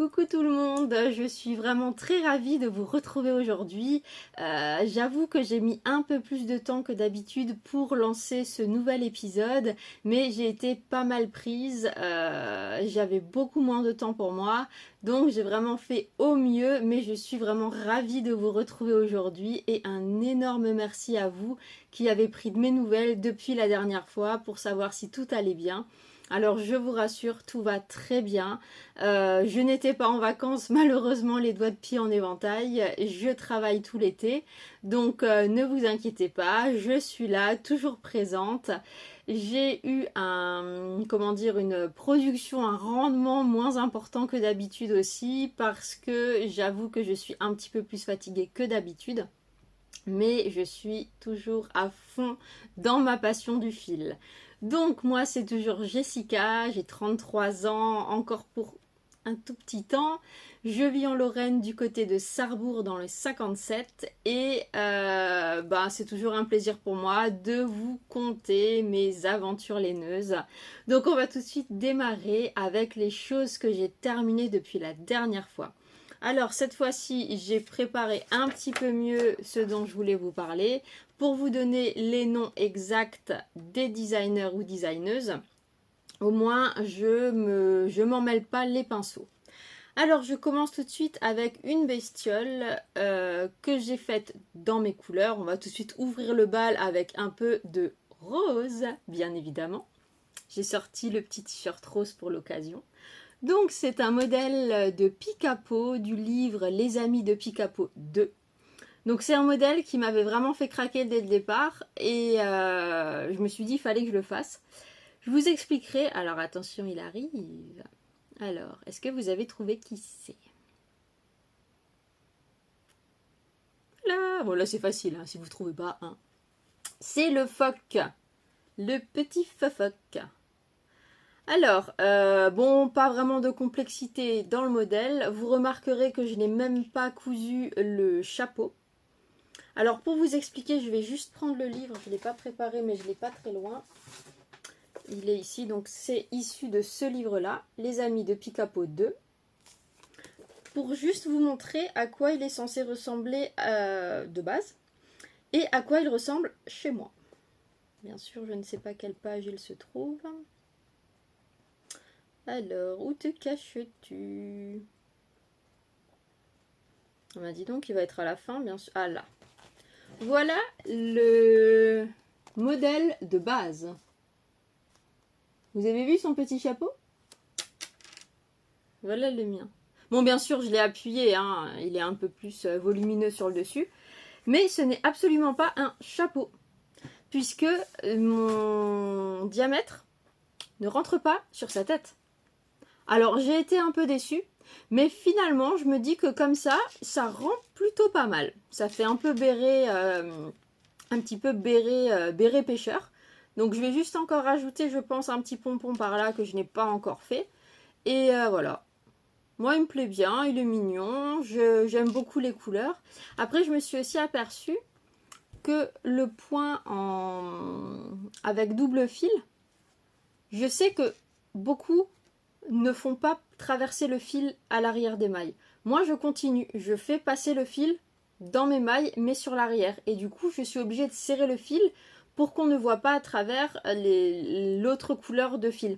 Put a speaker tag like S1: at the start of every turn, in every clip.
S1: Coucou tout le monde, je suis vraiment très ravie de vous retrouver aujourd'hui. J'avoue que j'ai mis un peu plus de temps que d'habitude pour lancer ce nouvel épisode, mais j'ai été pas mal prise, j'avais beaucoup moins de temps pour moi, donc j'ai vraiment fait au mieux, mais je suis vraiment ravie de vous retrouver aujourd'hui et un énorme merci à vous qui avez pris de mes nouvelles depuis la dernière fois pour savoir si tout allait bien. Alors je vous rassure, tout va très bien. Je n'étais pas en vacances, malheureusement les doigts de pied en éventail. Je travaille tout l'été, donc ne vous inquiétez pas, je suis là, toujours présente. J'ai eu une production, un rendement moins important que d'habitude aussi, parce que j'avoue que je suis un petit peu plus fatiguée que d'habitude. Mais je suis toujours à fond dans ma passion du fil. Donc moi c'est toujours Jessica, j'ai 33 ans, encore pour un tout petit temps. Je vis en Lorraine du côté de Sarrebourg dans le 57 et c'est toujours un plaisir pour moi de vous conter mes aventures laineuses. Donc on va tout de suite démarrer avec les choses que j'ai terminées depuis la dernière fois. Alors cette fois-ci, j'ai préparé un petit peu mieux ce dont je voulais vous parler pour vous donner les noms exacts des designers ou designeuses. Au moins, je m'en mêle pas les pinceaux. Alors je commence tout de suite avec une bestiole que j'ai faite dans mes couleurs. On va tout de suite ouvrir le bal avec un peu de rose, bien évidemment. J'ai sorti le petit t-shirt rose pour l'occasion. Donc c'est un modèle de Picapo du livre Les Amis de Picapo 2. Donc c'est un modèle qui m'avait vraiment fait craquer dès le départ et je me suis dit il fallait que je le fasse. Je vous expliquerai. Alors attention, il arrive. Alors, est-ce que vous avez trouvé qui c'est? Là, bon là c'est facile hein, si vous ne trouvez pas. Hein. C'est le phoque, le petit phoque. Alors, pas vraiment de complexité dans le modèle. Vous remarquerez que je n'ai même pas cousu le chapeau. Alors, pour vous expliquer, je vais juste prendre le livre. Je ne l'ai pas préparé, mais je ne l'ai pas très loin. Il est ici, donc c'est issu de ce livre-là, Les Amis de Picapo 2. Pour juste vous montrer à quoi il est censé ressembler de base et à quoi il ressemble chez moi. Bien sûr, je ne sais pas quelle page il se trouve. Alors, où te caches-tu? On m'a dit donc qu'il va être à la fin, bien sûr. Ah là. Voilà le modèle de base. Vous avez vu son petit chapeau? Voilà le mien. Bon, bien sûr, je l'ai appuyé, hein, il est un peu plus volumineux sur le dessus. Mais ce n'est absolument pas un chapeau. Puisque mon diamètre ne rentre pas sur sa tête. Alors j'ai été un peu déçue, mais finalement je me dis que comme ça rend plutôt pas mal. Ça fait un peu béret, un petit peu béret pêcheur. Donc je vais juste encore rajouter, je pense, un petit pompon par là que je n'ai pas encore fait. Et voilà. Moi il me plaît bien, il est mignon, j'aime beaucoup les couleurs. Après je me suis aussi aperçue que le point avec double fil, je sais que beaucoup ne font pas traverser le fil à l'arrière des mailles. Moi je continue, je fais passer le fil dans mes mailles mais sur l'arrière et du coup je suis obligée de serrer le fil pour qu'on ne voit pas à travers l'autre couleur de fil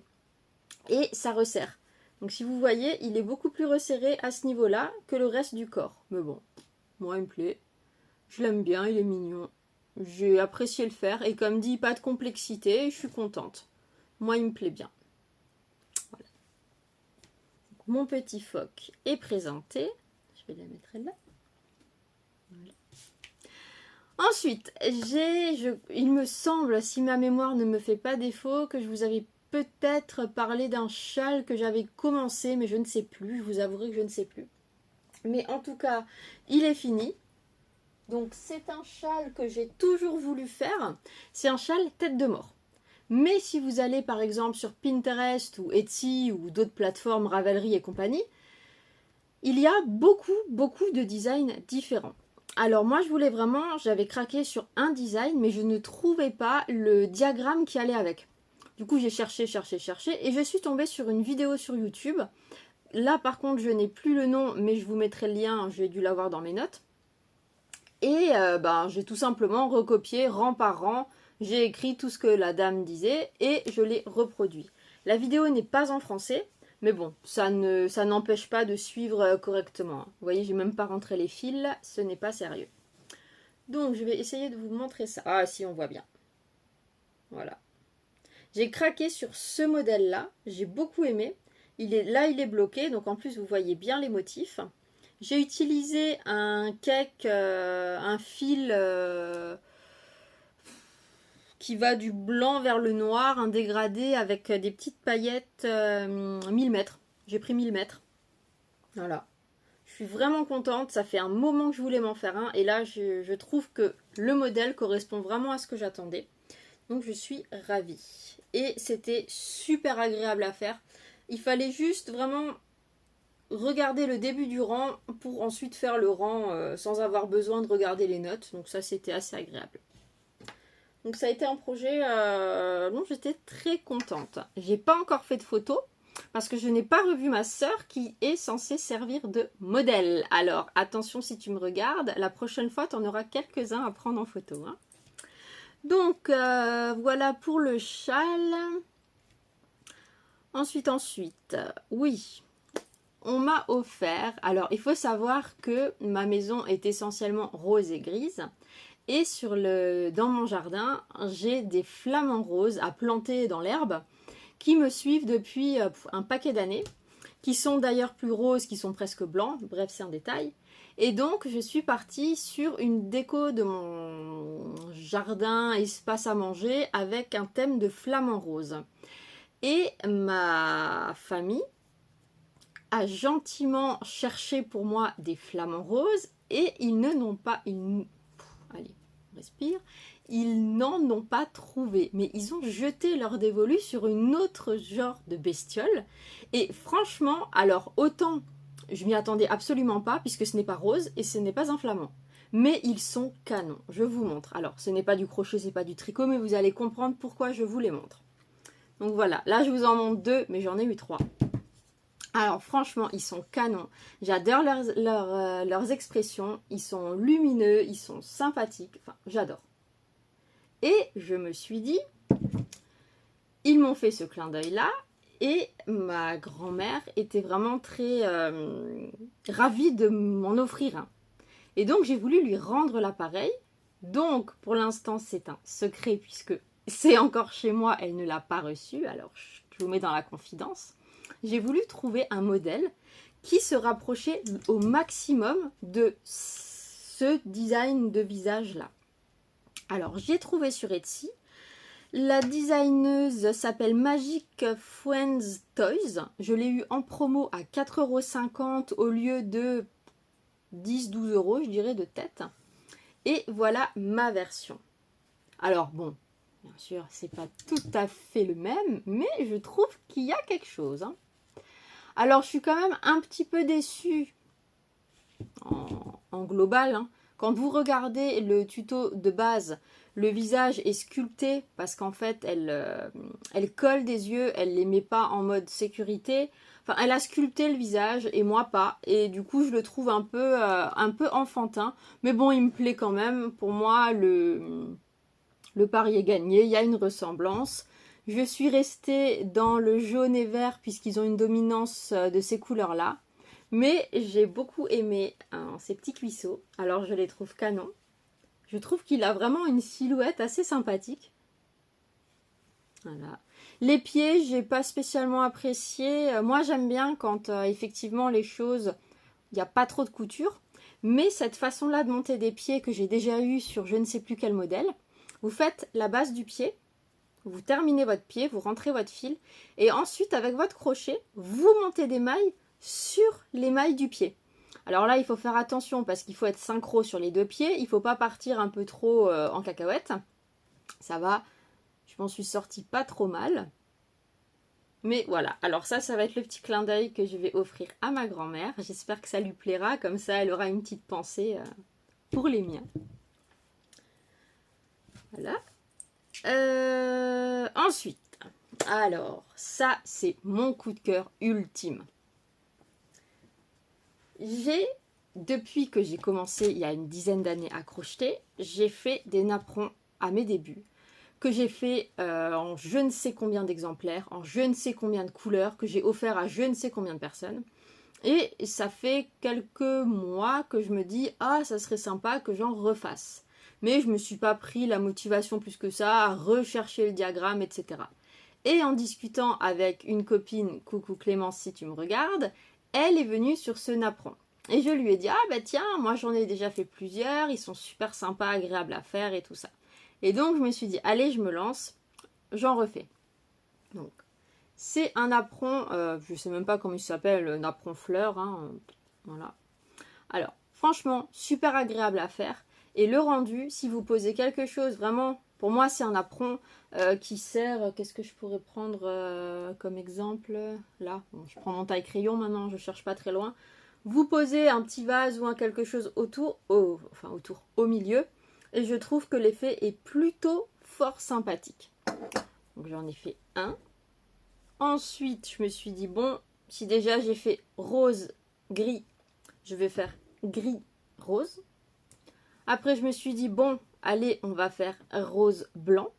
S1: et ça resserre. Donc si vous voyez, il est beaucoup plus resserré à ce niveau là que le reste du corps, mais bon, moi il me plaît, je l'aime bien, il est mignon, j'ai apprécié le faire et comme dit, pas de complexité, je suis contente, moi il me plaît bien. Mon petit phoque est présenté. Je vais la mettre là. Voilà. Ensuite, il me semble, si ma mémoire ne me fait pas défaut, que je vous avais peut-être parlé d'un châle que j'avais commencé, mais je ne sais plus. Je vous avouerai que je ne sais plus. Mais en tout cas, il est fini. Donc c'est un châle que j'ai toujours voulu faire. C'est un châle tête de mort. Mais si vous allez par exemple sur Pinterest ou Etsy ou d'autres plateformes, Ravelry et compagnie, il y a beaucoup de designs différents. Alors moi j'avais craqué sur un design mais je ne trouvais pas le diagramme qui allait avec. Du coup j'ai cherché et je suis tombée sur une vidéo sur YouTube là par contre je n'ai plus le nom, mais je vous mettrai le lien, j'ai dû l'avoir dans mes notes. Et j'ai tout simplement recopié rang par rang, j'ai écrit tout ce que la dame disait et je l'ai reproduit. La vidéo n'est pas en français, mais bon, ça n'empêche pas de suivre correctement. Vous voyez, j'ai même pas rentré les fils, ce n'est pas sérieux. Donc je vais essayer de vous montrer ça. Ah si, on voit bien. Voilà. J'ai craqué sur ce modèle-là, j'ai beaucoup aimé. Il est bloqué, donc en plus vous voyez bien les motifs. J'ai utilisé un cake, un fil qui va du blanc vers le noir, un dégradé avec des petites paillettes 1000 mètres. J'ai pris 1000 mètres. Voilà. Je suis vraiment contente, ça fait un moment que je voulais m'en faire un et là je trouve que le modèle correspond vraiment à ce que j'attendais. Donc je suis ravie. Et c'était super agréable à faire. Il fallait juste vraiment regarder le début du rang pour ensuite faire le rang sans avoir besoin de regarder les notes. Donc ça c'était assez agréable. Donc ça a été un projet dont j'étais très contente. J'ai pas encore fait de photos parce que je n'ai pas revu ma sœur qui est censée servir de modèle. Alors attention si tu me regardes, la prochaine fois tu en auras quelques-uns à prendre en photo. Hein. Donc voilà pour le châle. Ensuite, oui, on m'a offert. Alors il faut savoir que ma maison est essentiellement rose et grise. Et dans mon jardin, j'ai des flamants roses à planter dans l'herbe qui me suivent depuis un paquet d'années, qui sont d'ailleurs plus roses, qui sont presque blancs, bref c'est un détail. Et donc je suis partie sur une déco de mon jardin, espace à manger, avec un thème de flamant rose. Et ma famille a gentiment cherché pour moi des flamants roses et ils n'en ont pas trouvé, mais ils ont jeté leur dévolu sur une autre genre de bestiole. Et franchement, alors autant je m'y attendais absolument pas, puisque ce n'est pas rose et ce n'est pas un flamand. Mais ils sont canons, je vous montre. Alors, ce n'est pas du crochet, c'est pas du tricot, mais vous allez comprendre pourquoi je vous les montre. Donc voilà, là je vous en montre 2, mais j'en ai eu 3. Alors franchement, ils sont canons. J'adore leurs expressions. Ils sont lumineux, ils sont sympathiques. Enfin, j'adore. Et je me suis dit, ils m'ont fait ce clin d'œil-là. Et ma grand-mère était vraiment très ravie de m'en offrir un. Et donc, j'ai voulu lui rendre l'appareil. Donc, pour l'instant, c'est un secret puisque c'est encore chez moi. Elle ne l'a pas reçu. Alors, je vous mets dans la confidence. J'ai voulu trouver un modèle qui se rapprochait au maximum de ce design de visage-là. Alors, j'ai trouvé sur Etsy. La designeuse s'appelle Magic Friends Toys. Je l'ai eu en promo à 4,50 € au lieu de 10-12 €, je dirais, de tête. Et voilà ma version. Alors, bon, bien sûr, c'est pas tout à fait le même, mais je trouve qu'il y a quelque chose. Hein. Alors, je suis quand même un petit peu déçue en global. Hein. Quand vous regardez le tuto de base, le visage est sculpté parce qu'en fait, elle colle des yeux, elle les met pas en mode sécurité. Enfin, elle a sculpté le visage et moi pas. Et du coup, je le trouve un peu enfantin. Mais bon, il me plaît quand même. Pour moi, le pari est gagné. Il y a une ressemblance. Je suis restée dans le jaune et vert puisqu'ils ont une dominance de ces couleurs-là. Mais j'ai beaucoup aimé ces petits cuisseaux. Alors, je les trouve canons. Je trouve qu'il a vraiment une silhouette assez sympathique. Voilà. Les pieds, j'ai pas spécialement apprécié. Moi, j'aime bien quand effectivement les choses, il n'y a pas trop de couture. Mais cette façon-là de monter des pieds que j'ai déjà eu sur je ne sais plus quel modèle, vous faites la base du pied, vous terminez votre pied, vous rentrez votre fil, et ensuite avec votre crochet, vous montez des mailles sur les mailles du pied. Alors là, il faut faire attention parce qu'il faut être synchro sur les deux pieds. Il ne faut pas partir un peu trop en cacahuète. Ça va, je m'en suis sortie pas trop mal. Mais voilà, alors ça va être le petit clin d'œil que je vais offrir à ma grand-mère. J'espère que ça lui plaira, comme ça elle aura une petite pensée pour les miens. Voilà. Ensuite, alors ça c'est mon coup de cœur ultime. depuis que j'ai commencé il y a une dizaine d'années à crocheter, j'ai fait des napperons à mes débuts, que j'ai fait en je ne sais combien d'exemplaires, en je ne sais combien de couleurs, que j'ai offert à je ne sais combien de personnes. Et ça fait quelques mois que je me dis « Ah, ça serait sympa que j'en refasse ». Mais je ne me suis pas pris la motivation plus que ça à rechercher le diagramme, etc. Et en discutant avec une copine, coucou Clémence si tu me regardes, elle est venue sur ce napperon. Et je lui ai dit « Ah bah tiens, moi j'en ai déjà fait plusieurs, ils sont super sympas, agréables à faire et tout ça ». Et donc je me suis dit « Allez, je me lance, j'en refais ». Donc c'est un napperon, je ne sais même pas comment il s'appelle, napperon fleur, hein, voilà. Alors, franchement, super agréable à faire. Et le rendu, si vous posez quelque chose, vraiment, pour moi, c'est un napperon qui sert, qu'est-ce que je pourrais prendre comme exemple là, bon, je prends mon taille-crayon maintenant, je ne cherche pas très loin. Vous posez un petit vase ou quelque chose autour, au milieu, et je trouve que l'effet est plutôt fort sympathique. Donc j'en ai fait un. Ensuite, je me suis dit, bon, si déjà j'ai fait rose, gris, je vais faire gris, rose. Après, je me suis dit, bon, allez, on va faire rose, blanc.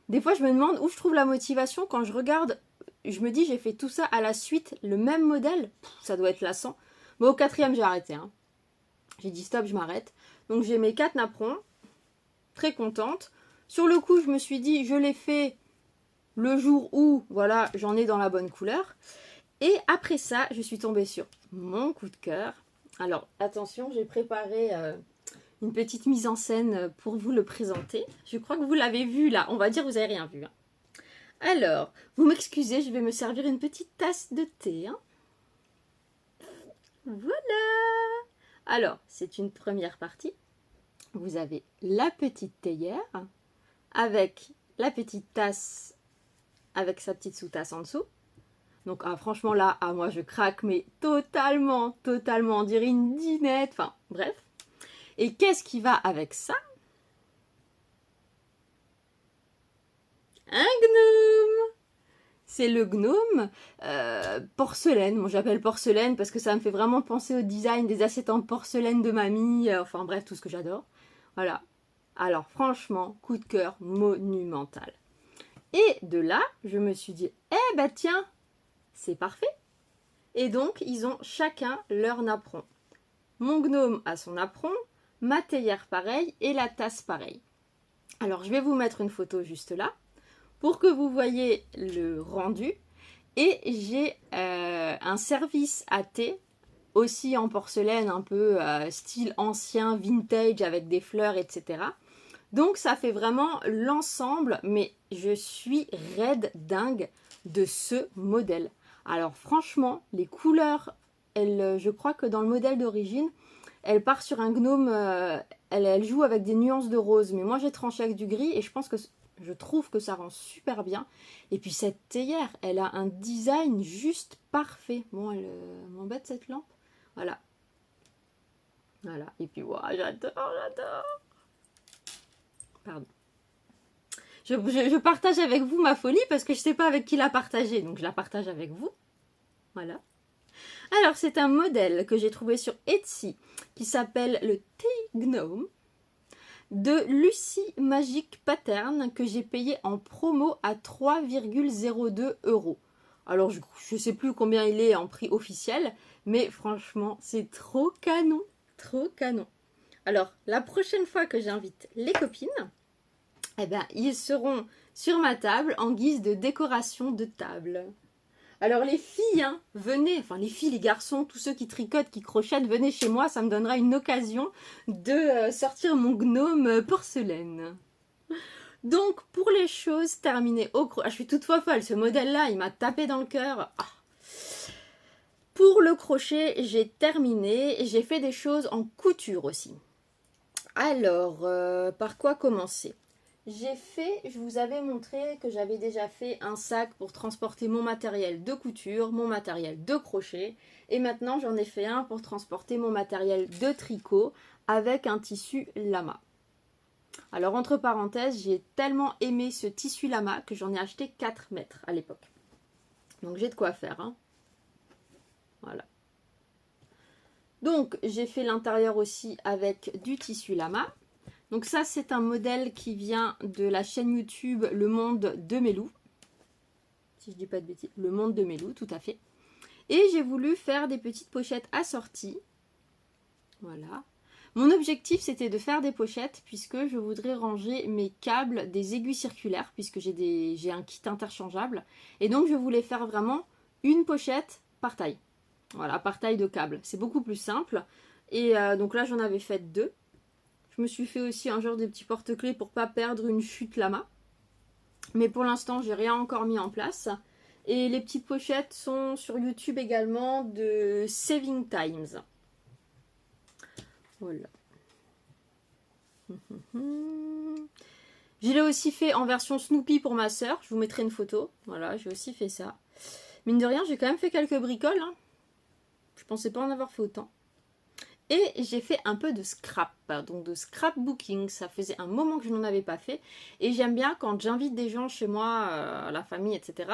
S1: Des fois, je me demande où je trouve la motivation quand je regarde. Je me dis, j'ai fait tout ça à la suite, le même modèle. Ça doit être lassant. Mais au quatrième, j'ai arrêté. Hein. J'ai dit, stop, je m'arrête. Donc, j'ai mes 4 napperons. Très contente. Sur le coup, je me suis dit, je l'ai fait le jour où, voilà, j'en ai dans la bonne couleur. Et après ça, je suis tombée sur mon coup de cœur. Alors, attention, j'ai préparé une petite mise en scène pour vous le présenter. Je crois que vous l'avez vu là. On va dire que vous n'avez rien vu. Hein. Alors, vous m'excusez, je vais me servir une petite tasse de thé. Hein. Voilà. Alors, c'est une première partie. Vous avez la petite théière avec la petite tasse avec sa petite sous-tasse en dessous. Donc franchement là, moi je craque, mais totalement, on dirait une dinette, enfin bref. Et qu'est-ce qui va avec ça? Un gnome! C'est le gnome porcelaine. Moi j'appelle porcelaine parce que ça me fait vraiment penser au design des assiettes en porcelaine de mamie. Enfin bref, tout ce que j'adore. Voilà. Alors franchement, coup de cœur monumental. Et de là, je me suis dit, eh ben tiens, c'est parfait. Et donc, ils ont chacun leur napperon. Mon gnome a son napperon, ma théière pareil et la tasse pareil. Alors, je vais vous mettre une photo juste là pour que vous voyez le rendu. Et j'ai un service à thé, aussi en porcelaine, un peu style ancien, vintage, avec des fleurs, etc. Donc, ça fait vraiment l'ensemble, mais je suis raide dingue de ce modèle. Alors franchement, les couleurs, je crois que dans le modèle d'origine, elle part sur un gnome, elle joue avec des nuances de rose. Mais moi j'ai tranché avec du gris et je trouve que ça rend super bien. Et puis cette théière, elle a un design juste parfait. Bon, elle m'embête cette lampe. Voilà. Voilà. Et puis voilà, j'adore. Pardon. Je partage avec vous ma folie parce que je ne sais pas avec qui la partager. Donc je la partage avec vous. Voilà. Alors, c'est un modèle que j'ai trouvé sur Etsy qui s'appelle le Tea Gnome de Lucie Magic Pattern que j'ai payé en promo à 3,02 €. Alors, je ne sais plus combien il est en prix officiel, mais franchement, c'est trop canon, trop canon. Alors, la prochaine fois que j'invite les copines, eh ben, ils seront sur ma table en guise de décoration de table. Alors les filles, hein, venez, enfin les filles, les garçons, tous ceux qui tricotent, qui crochettent, venez chez moi, ça me donnera une occasion de sortir mon gnome porcelaine. Donc pour les choses terminées au crochet, je suis toute folle, ce modèle-là, il m'a tapé dans le cœur. Ah. Pour le crochet, j'ai terminé, j'ai fait des choses en couture aussi. Alors, par quoi commencer ? Je vous avais montré que j'avais déjà fait un sac pour transporter mon matériel de couture, mon matériel de crochet. Et maintenant, j'en ai fait un pour transporter mon matériel de tricot avec un tissu lama. Alors, entre parenthèses, j'ai tellement aimé ce tissu lama que j'en ai acheté 4 mètres à l'époque. Donc, j'ai de quoi faire. Hein. Voilà. Donc j'ai fait l'intérieur aussi avec du tissu lama. Donc ça c'est un modèle qui vient de la chaîne YouTube Le Monde de Melou. Si je dis pas de bêtises, Le Monde de Melou, tout à fait. Et j'ai voulu faire des petites pochettes assorties. Voilà. Mon objectif c'était de faire des pochettes puisque je voudrais ranger mes câbles des aiguilles circulaires puisque j'ai un kit interchangeable. Et donc je voulais faire vraiment une pochette par taille. Voilà, par taille de câble. C'est beaucoup plus simple. Et donc là j'en avais fait 2. Je me suis fait aussi un genre de petit porte-clés pour pas perdre une chute lama. Mais pour l'instant j'ai rien encore mis en place. Et les petites pochettes sont sur YouTube également de Saving Times. Voilà. Je l'ai aussi fait en version Snoopy pour ma soeur. Je vous mettrai une photo. Voilà, j'ai aussi fait ça. Mine de rien, j'ai quand même fait quelques bricoles. Hein. Je pensais pas en avoir fait autant. Et j'ai fait un peu de scrap, donc de scrapbooking. Ça faisait un moment que je n'en avais pas fait. Et j'aime bien quand j'invite des gens chez moi, la famille, etc.,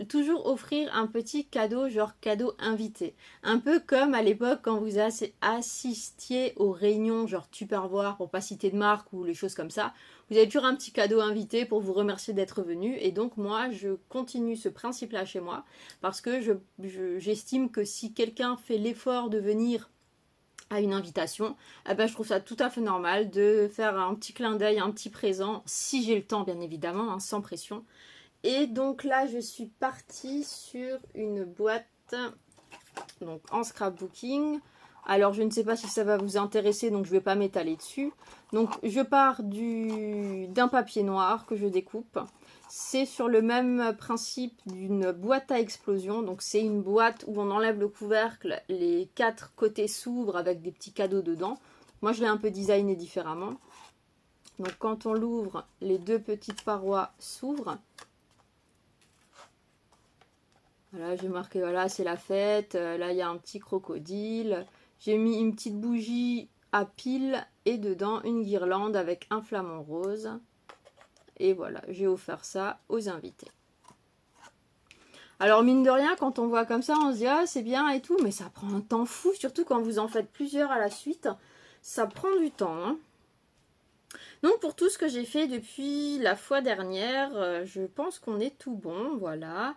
S1: toujours offrir un petit cadeau, genre cadeau invité. Un peu comme à l'époque quand vous assistiez aux réunions, genre Tupperware, pour pas citer de marque ou les choses comme ça. Vous avez toujours un petit cadeau invité pour vous remercier d'être venu. Et donc moi, je continue ce principe-là chez moi. Parce que j'estime que si quelqu'un fait l'effort de venir à une invitation, eh ben, je trouve ça tout à fait normal de faire un petit clin d'œil, un petit présent, si j'ai le temps bien évidemment, hein, sans pression. Et donc là je suis partie sur une boîte donc en scrapbooking. Alors je ne sais pas si ça va vous intéresser, donc je ne vais pas m'étaler dessus. Donc je pars d'un papier noir que je découpe. C'est sur le même principe d'une boîte à explosion. Donc c'est une boîte où on enlève le couvercle, les 4 côtés s'ouvrent avec des petits cadeaux dedans. Moi je l'ai un peu designé différemment. Donc quand on l'ouvre, les 2 petites parois s'ouvrent. Voilà, j'ai marqué, voilà, c'est la fête. Là, il y a un petit crocodile. J'ai mis une petite bougie à pile et dedans une guirlande avec un flamant rose. Et voilà, j'ai offert ça aux invités. Alors, mine de rien, quand on voit comme ça, on se dit, ah, c'est bien et tout, mais ça prend un temps fou, surtout quand vous en faites plusieurs à la suite. Ça prend du temps, hein. Donc, pour tout ce que j'ai fait depuis la fois dernière, je pense qu'on est tout bon, voilà.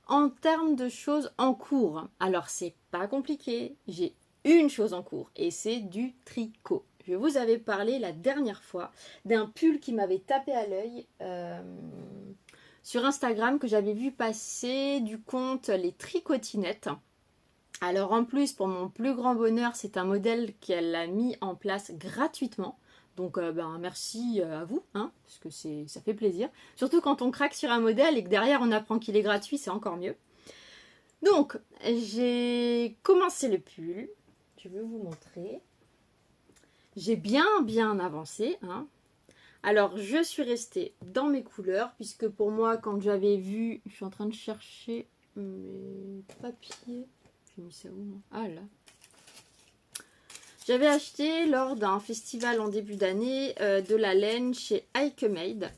S1: En termes de choses en cours, alors c'est pas compliqué, j'ai une chose en cours et c'est du tricot. Je vous avais parlé la dernière fois d'un pull qui m'avait tapé à l'œil sur Instagram que j'avais vu passer du compte Les Tricotinettes. Alors en plus, pour mon plus grand bonheur, c'est un modèle qu'elle a mis en place gratuitement. Donc merci à vous, hein, parce que ça fait plaisir. Surtout quand on craque sur un modèle et que derrière on apprend qu'il est gratuit, c'est encore mieux. Donc j'ai commencé le pull, je vais vous montrer. J'ai bien avancé. Hein. Alors je suis restée dans mes couleurs, puisque pour moi quand j'avais vu, je suis en train de chercher mes papiers. J'ai mis ça où moi? Ah là. J'avais acheté lors d'un festival en début d'année de la laine chez Ikemade.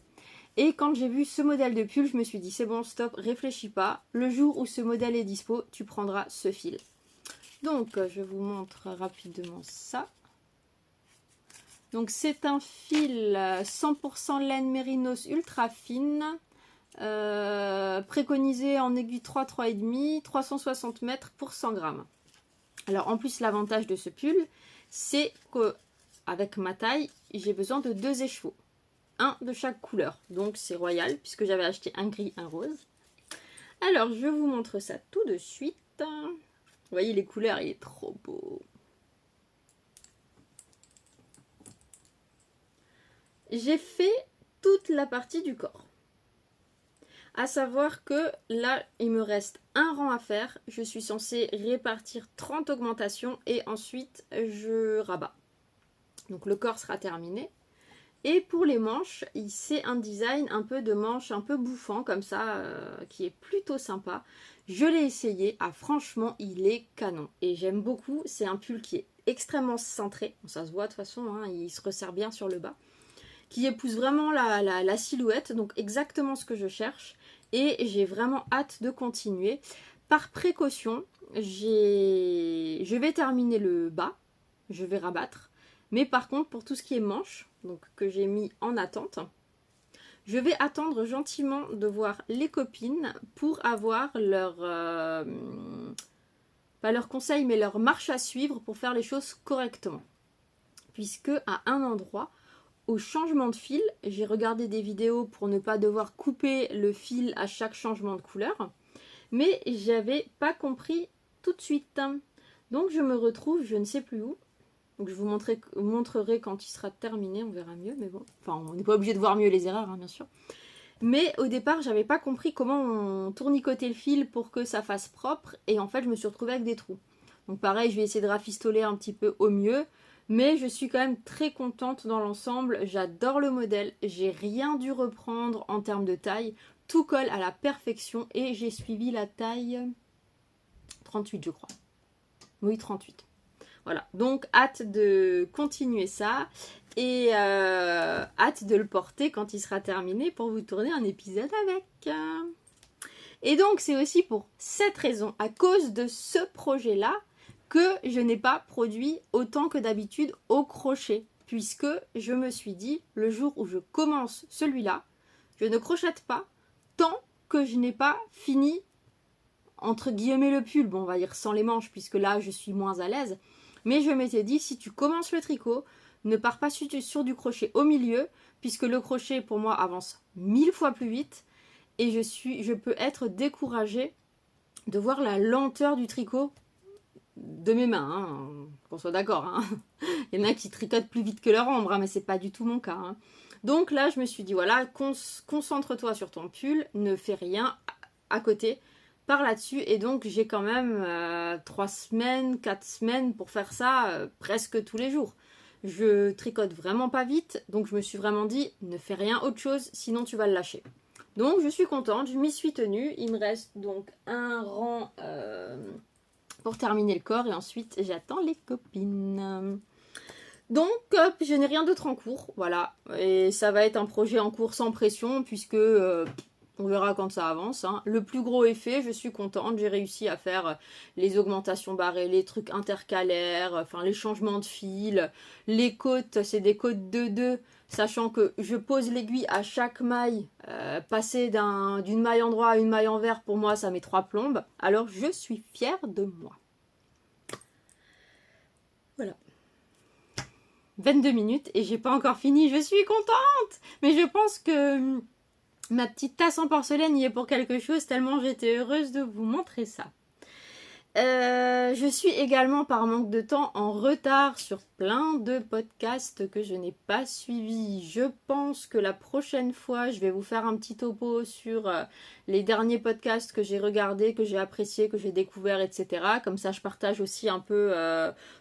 S1: Et quand j'ai vu ce modèle de pull, je me suis dit c'est bon, stop, réfléchis pas. Le jour où ce modèle est dispo, tu prendras ce fil. Donc je vous montre rapidement ça. Donc c'est un fil 100% laine mérinos ultra fine. Préconisé en aiguille 3, 3,5, 360 mètres pour 100 grammes. Alors en plus l'avantage de ce pull, c'est qu'avec ma taille, j'ai besoin de 2 écheveaux. Un de chaque couleur. Donc c'est royal puisque j'avais acheté un gris, un rose. Alors je vous montre ça tout de suite. Vous voyez les couleurs, il est trop beau. J'ai fait toute la partie du corps. À savoir que là, il me reste un rang à faire. Je suis censée répartir 30 augmentations et ensuite je rabats. Donc le corps sera terminé. Et pour les manches, c'est un design un peu de manche un peu bouffant comme ça, qui est plutôt sympa. Je l'ai essayé, franchement il est canon. Et j'aime beaucoup, c'est un pull qui est extrêmement cintré. Bon, ça se voit de toute façon, hein, il se resserre bien sur le bas. Qui épouse vraiment la silhouette, donc exactement ce que je cherche. Et j'ai vraiment hâte de continuer. Par précaution, je vais terminer le bas, je vais rabattre. Mais par contre, pour tout ce qui est manche, donc que j'ai mis en attente, je vais attendre gentiment de voir les copines pour avoir pas leurs conseils, mais leur marche à suivre pour faire les choses correctement. Puisque à un endroit, au changement de fil, j'ai regardé des vidéos pour ne pas devoir couper le fil à chaque changement de couleur, mais j'avais pas compris tout de suite. Donc je me retrouve, je ne sais plus où. Donc je vous montrerai quand il sera terminé, on verra mieux, mais bon. Enfin, on n'est pas obligé de voir mieux les erreurs, hein, bien sûr. Mais au départ, j'avais pas compris comment on tournicotait le fil pour que ça fasse propre. Et en fait, je me suis retrouvée avec des trous. Donc pareil, je vais essayer de rafistoler un petit peu au mieux. Mais je suis quand même très contente dans l'ensemble. J'adore le modèle. J'ai rien dû reprendre en termes de taille. Tout colle à la perfection. Et j'ai suivi la taille 38, je crois. Oui, 38. Voilà, donc hâte de continuer ça et hâte de le porter quand il sera terminé pour vous tourner un épisode avec. Et donc c'est aussi pour cette raison, à cause de ce projet-là, que je n'ai pas produit autant que d'habitude au crochet. Puisque je me suis dit, le jour où je commence celui-là, je ne crochette pas tant que je n'ai pas fini, entre guillemets, le pull. Bon, on va dire sans les manches, puisque là, je suis moins à l'aise. Mais je m'étais dit, si tu commences le tricot, ne pars pas sur du crochet au milieu, puisque le crochet, pour moi, avance 1000 fois plus vite. Et je peux être découragée de voir la lenteur du tricot de mes mains, hein, qu'on soit d'accord. Hein. Il y en a qui tricotent plus vite que leur ombre, hein, mais c'est pas du tout mon cas. Hein. Donc là, je me suis dit, voilà, concentre-toi sur ton pull, ne fais rien à côté. Par là-dessus, et donc j'ai quand même 3 semaines, 4 semaines pour faire ça presque tous les jours. Je tricote vraiment pas vite, donc je me suis vraiment dit, ne fais rien autre chose, sinon tu vas le lâcher. Donc je suis contente, je m'y suis tenue, il me reste donc un rang pour terminer le corps, et ensuite j'attends les copines. Donc je n'ai rien d'autre en cours, voilà, et ça va être un projet en cours sans pression, puisque... on verra quand ça avance. Hein. Le plus gros effet, je suis contente. J'ai réussi à faire les augmentations barrées, les trucs intercalaires, enfin les changements de fil. Les côtes, c'est des côtes 2-2, sachant que je pose l'aiguille à chaque maille. Passer d'une maille en droit à une maille envers, pour moi, ça met 3 plombes. Alors, je suis fière de moi. Voilà. 22 minutes et j'ai pas encore fini. Je suis contente. Mais je pense que... ma petite tasse en porcelaine y est pour quelque chose, tellement j'étais heureuse de vous montrer ça. Je suis également par manque de temps en retard sur plein de podcasts que je n'ai pas suivis. Je pense que la prochaine fois, je vais vous faire un petit topo sur les derniers podcasts que j'ai regardés, que j'ai appréciés, que j'ai découverts, etc. Comme ça, je partage aussi un peu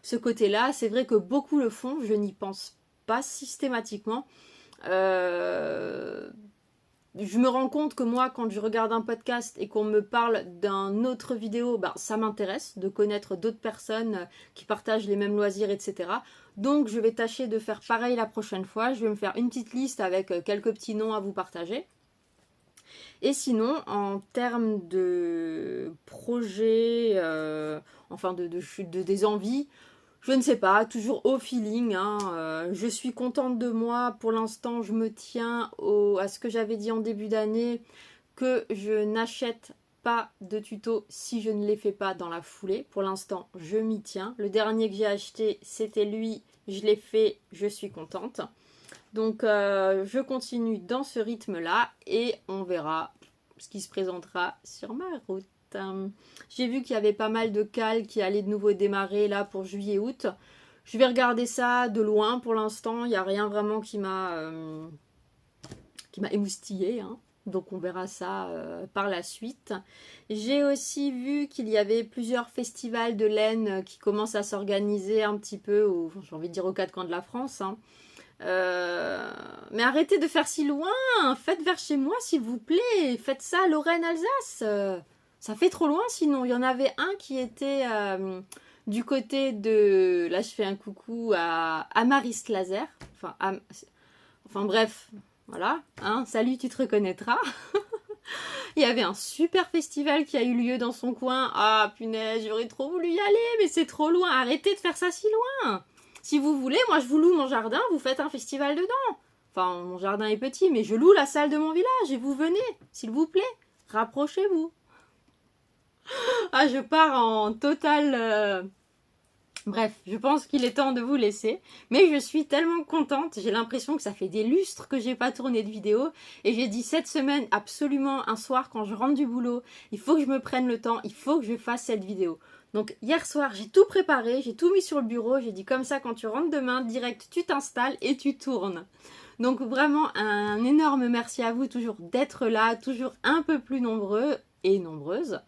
S1: ce côté-là. C'est vrai que beaucoup le font, je n'y pense pas systématiquement. Je me rends compte que moi, quand je regarde un podcast et qu'on me parle d'une autre vidéo, ben, ça m'intéresse de connaître d'autres personnes qui partagent les mêmes loisirs, etc. Donc, je vais tâcher de faire pareil la prochaine fois. Je vais me faire une petite liste avec quelques petits noms à vous partager. Et sinon, en termes de projets, enfin des envies, je ne sais pas, toujours au feeling. Hein, je suis contente de moi. Pour l'instant, je me tiens à ce que j'avais dit en début d'année, que je n'achète pas de tuto si je ne les fais pas dans la foulée. Pour l'instant, je m'y tiens. Le dernier que j'ai acheté, c'était lui. Je l'ai fait, je suis contente. Donc, je continue dans ce rythme-là et on verra ce qui se présentera sur ma route. J'ai vu qu'il y avait pas mal de cales qui allaient de nouveau démarrer là pour juillet-août. Je vais regarder ça de loin pour l'instant. Il n'y a rien vraiment qui m'a émoustillé. Hein. Donc on verra ça par la suite. J'ai aussi vu qu'il y avait plusieurs festivals de laine qui commencent à s'organiser un petit peu, j'ai envie de dire aux quatre coins de la France. Hein. Mais arrêtez de faire si loin. Faites vers chez moi s'il vous plaît. Faites ça Lorraine-Alsace. Ça fait trop loin sinon. Il y en avait un qui était du côté de... Là, je fais un coucou à Amaris Laser. Enfin bref, voilà. Hein, salut, tu te reconnaîtras. Il y avait un super festival qui a eu lieu dans son coin. Ah punaise, j'aurais trop voulu y aller, mais c'est trop loin. Arrêtez de faire ça si loin. Si vous voulez, moi je vous loue mon jardin, vous faites un festival dedans. Enfin, mon jardin est petit, mais je loue la salle de mon village et vous venez, s'il vous plaît. Rapprochez-vous. Ah, je pars en total... Bref, je pense qu'il est temps de vous laisser, mais je suis tellement contente, j'ai l'impression que ça fait des lustres que j'ai pas tourné de vidéo, et j'ai dit cette semaine, absolument un soir quand je rentre du boulot, il faut que je me prenne le temps, il faut que je fasse cette vidéo. Donc hier soir, j'ai tout préparé, j'ai tout mis sur le bureau, j'ai dit comme ça quand tu rentres demain, direct tu t'installes et tu tournes. Donc vraiment un énorme merci à vous toujours d'être là, toujours un peu plus nombreux et nombreuses.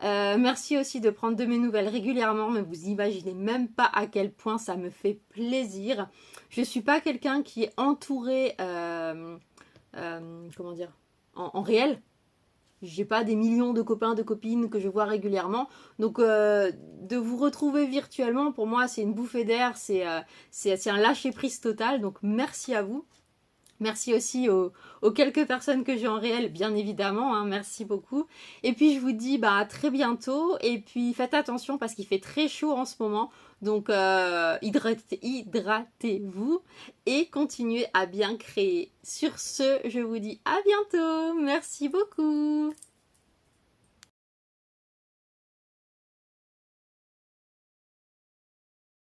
S1: Merci aussi de prendre de mes nouvelles régulièrement, mais vous imaginez même pas à quel point ça me fait plaisir. Je suis pas quelqu'un qui est entouré, comment dire, en réel. J'ai pas des millions de copains, de copines que je vois régulièrement. Donc de vous retrouver virtuellement, pour moi c'est une bouffée d'air, c'est un lâcher prise total. Donc merci à vous. Merci aussi aux quelques personnes que j'ai en réel, bien évidemment, hein, merci beaucoup. Et puis je vous dis bah, à très bientôt, et puis faites attention parce qu'il fait très chaud en ce moment, donc hydratez-vous et continuez à bien créer. Sur ce, je vous dis à bientôt, merci beaucoup.